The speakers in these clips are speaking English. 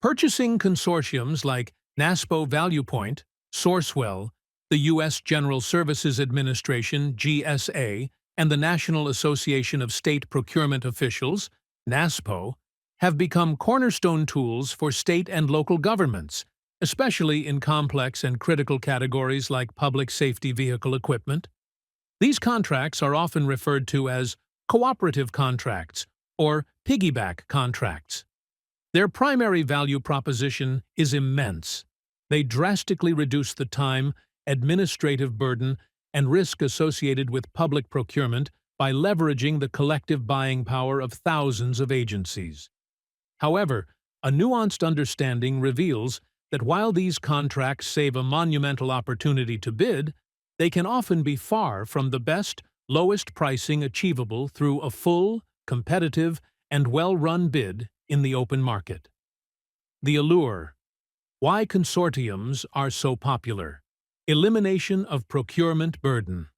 Purchasing consortiums like NASPO ValuePoint, SOURCEWELL, the U.S. General Services Administration (GSA), and the National Association of State Procurement Officials (NASPO) have become cornerstone tools for state and local governments, especially in complex and critical categories like public safety vehicle equipment. These contracts are often referred to as cooperative contracts or piggyback contracts. Their primary value proposition is immense. They drastically reduce the time, administrative burden, and risk associated with public procurement by leveraging the collective buying power of thousands of agencies. However, a nuanced understanding reveals that while these contracts save a monumental opportunity to bid, they can often be far from the best, lowest pricing achievable through a full, competitive, and well-run bid in the open market. The Allure. Why consortiums are so popular. Elimination of Procurement Burden.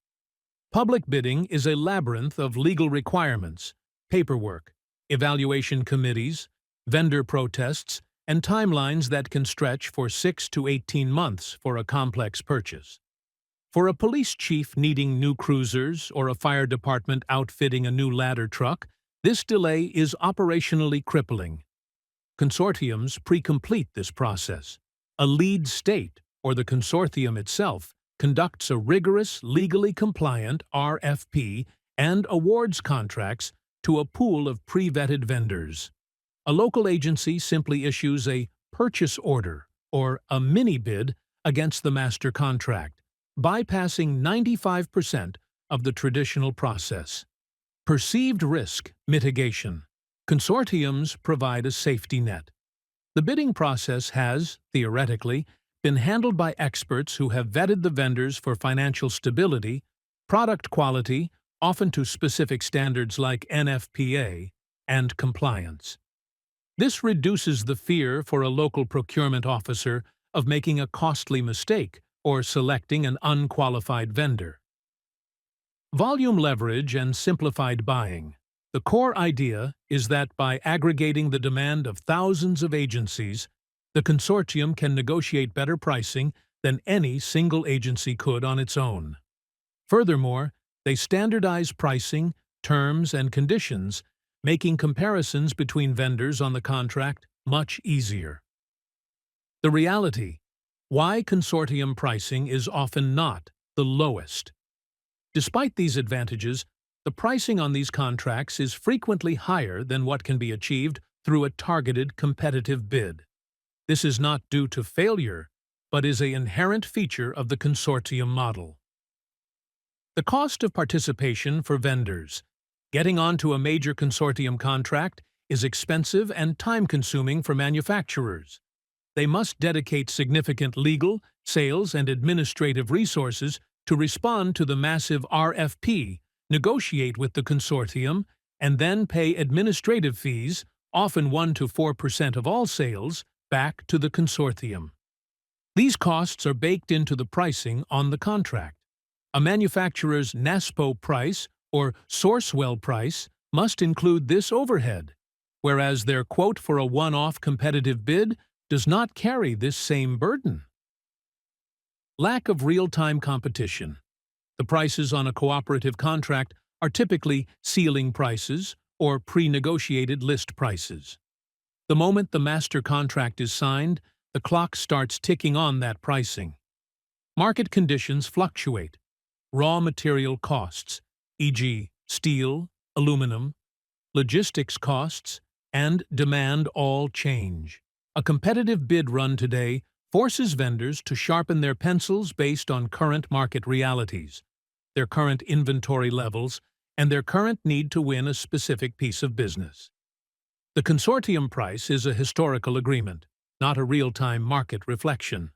Public bidding is a labyrinth of legal requirements, paperwork, evaluation committees, vendor protests, and timelines that can stretch for 6 to 18 months for a complex purchase. For a police chief needing new cruisers or a fire department outfitting a new ladder truck, this delay is operationally crippling. Consortiums pre-complete this process. A lead state, or the consortium itself, conducts a rigorous, legally compliant RFP and awards contracts to a pool of pre-vetted vendors. A local agency simply issues a purchase order, or a mini-bid, against the master contract, bypassing 95% of the traditional process. Perceived risk mitigation. Consortiums provide a safety net. The bidding process has, theoretically, been handled by experts who have vetted the vendors for financial stability, product quality, often to specific standards like NFPA, and compliance. This reduces the fear for a local procurement officer of making a costly mistake or selecting an unqualified vendor. Volume leverage and simplified buying. The core idea is that by aggregating the demand of thousands of agencies, the consortium can negotiate better pricing than any single agency could on its own. Furthermore, they standardize pricing, terms, and conditions, making comparisons between vendors on the contract much easier. The reality: why consortium pricing is often not the lowest. Despite these advantages, the pricing on these contracts is frequently higher than what can be achieved through a targeted competitive bid. This is not due to failure, but is an inherent feature of the consortium model. The cost of participation for vendors. Getting onto a major consortium contract is expensive and time-consuming for manufacturers. They must dedicate significant legal, sales, and administrative resources to respond to the massive RFP, negotiate with the consortium, and then pay administrative fees, often 1 to 4% of all sales, back to the consortium. These costs are baked into the pricing on the contract. A manufacturer's NASPO price or SOURCEWELL price must include this overhead, whereas their quote for a one-off competitive bid does not carry this same burden. Lack of real-time competition. The prices on a cooperative contract are typically ceiling prices or pre-negotiated list prices. The moment the master contract is signed, the clock starts ticking on that pricing. Market conditions fluctuate. Raw material costs, e.g., steel, aluminum, logistics costs, and demand all change. A competitive bid run today forces vendors to sharpen their pencils based on current market realities, their current inventory levels, and their current need to win a specific piece of business. The consortium price is a historical agreement, not a real-time market reflection.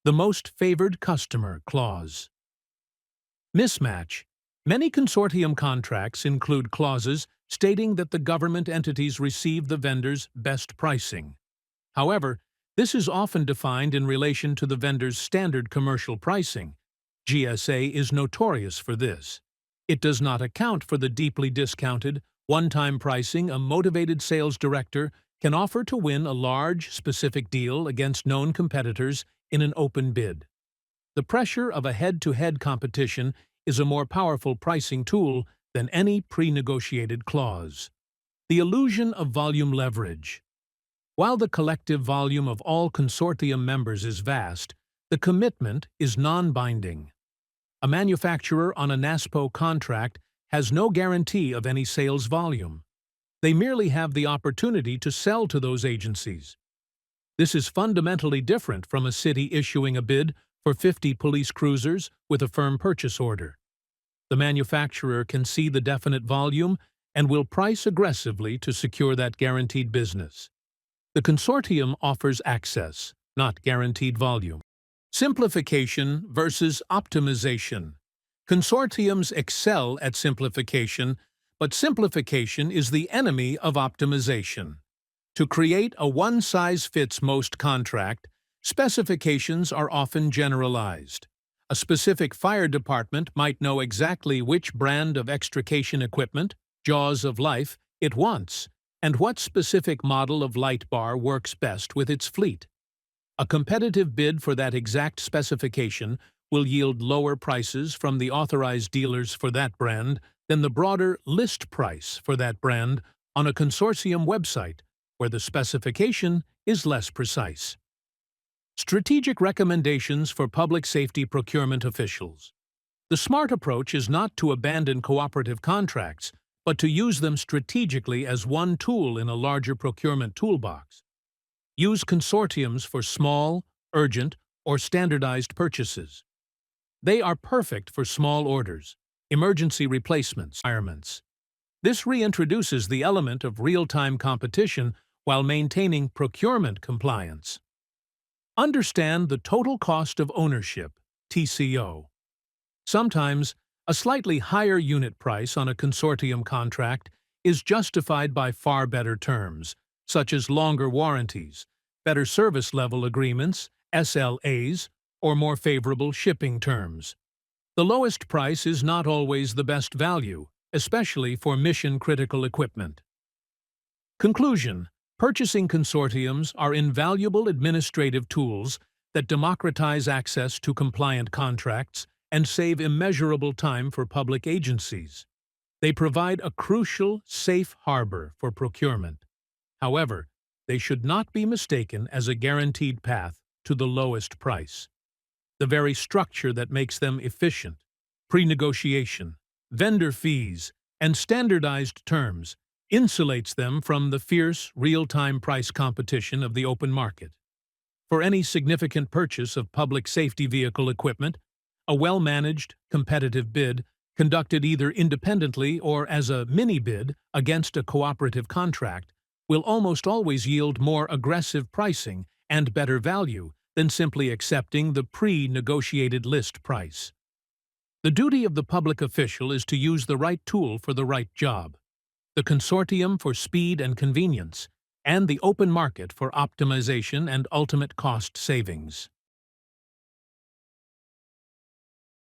The most favored customer clause. Mismatch. Many consortium contracts include clauses stating that the government entities receive the vendor's best pricing. However, this is often defined in relation to the vendor's standard commercial pricing. GSA is notorious for this. It does not account for the deeply discounted, one-time pricing a motivated sales director can offer to win a large, specific deal against known competitors in an open bid. The pressure of a head-to-head competition is a more powerful pricing tool than any pre-negotiated clause. The illusion of volume leverage. While the collective volume of all consortium members is vast, the commitment is non-binding. A manufacturer on a NASPO contract has no guarantee of any sales volume. They merely have the opportunity to sell to those agencies. This is fundamentally different from a city issuing a bid for 50 police cruisers with a firm purchase order. The manufacturer can see the definite volume and will price aggressively to secure that guaranteed business. The consortium offers access, not guaranteed volume. Simplification versus optimization. Consortiums excel at simplification, but simplification is the enemy of optimization. To create a one-size-fits-most contract, specifications are often generalized. A specific fire department might know exactly which brand of extrication equipment, jaws of life, it wants, and what specific model of light bar works best with its fleet. A competitive bid for that exact specification will yield lower prices from the authorized dealers for that brand than the broader list price for that brand on a consortium website, where the specification is less precise. Strategic recommendations for public safety procurement officials. The smart approach is not to abandon cooperative contracts, but to use them strategically as one tool in a larger procurement toolbox. Use consortiums for small, urgent, or standardized purchases. They are perfect for small orders, emergency replacements, requirements. This reintroduces the element of real-time competition while maintaining procurement compliance. Understand the total cost of ownership, TCO. Sometimes, a slightly higher unit price on a consortium contract is justified by far better terms, such as longer warranties, better service level agreements, SLAs, or more favorable shipping terms. The lowest price is not always the best value, especially for mission-critical equipment. Conclusion: purchasing consortiums are invaluable administrative tools that democratize access to compliant contracts and save immeasurable time for public agencies. They provide a crucial, safe harbor for procurement. However, they should not be mistaken as a guaranteed path to the lowest price. The very structure that makes them efficient, pre-negotiation, vendor fees, and standardized terms, insulates them from the fierce, real-time price competition of the open market. For any significant purchase of public safety vehicle equipment, a well-managed, competitive bid, conducted either independently or as a mini-bid against a cooperative contract, will almost always yield more aggressive pricing and better value than simply accepting the pre-negotiated list price. The duty of the public official is to use the right tool for the right job, the consortium for speed and convenience, and the open market for optimization and ultimate cost savings.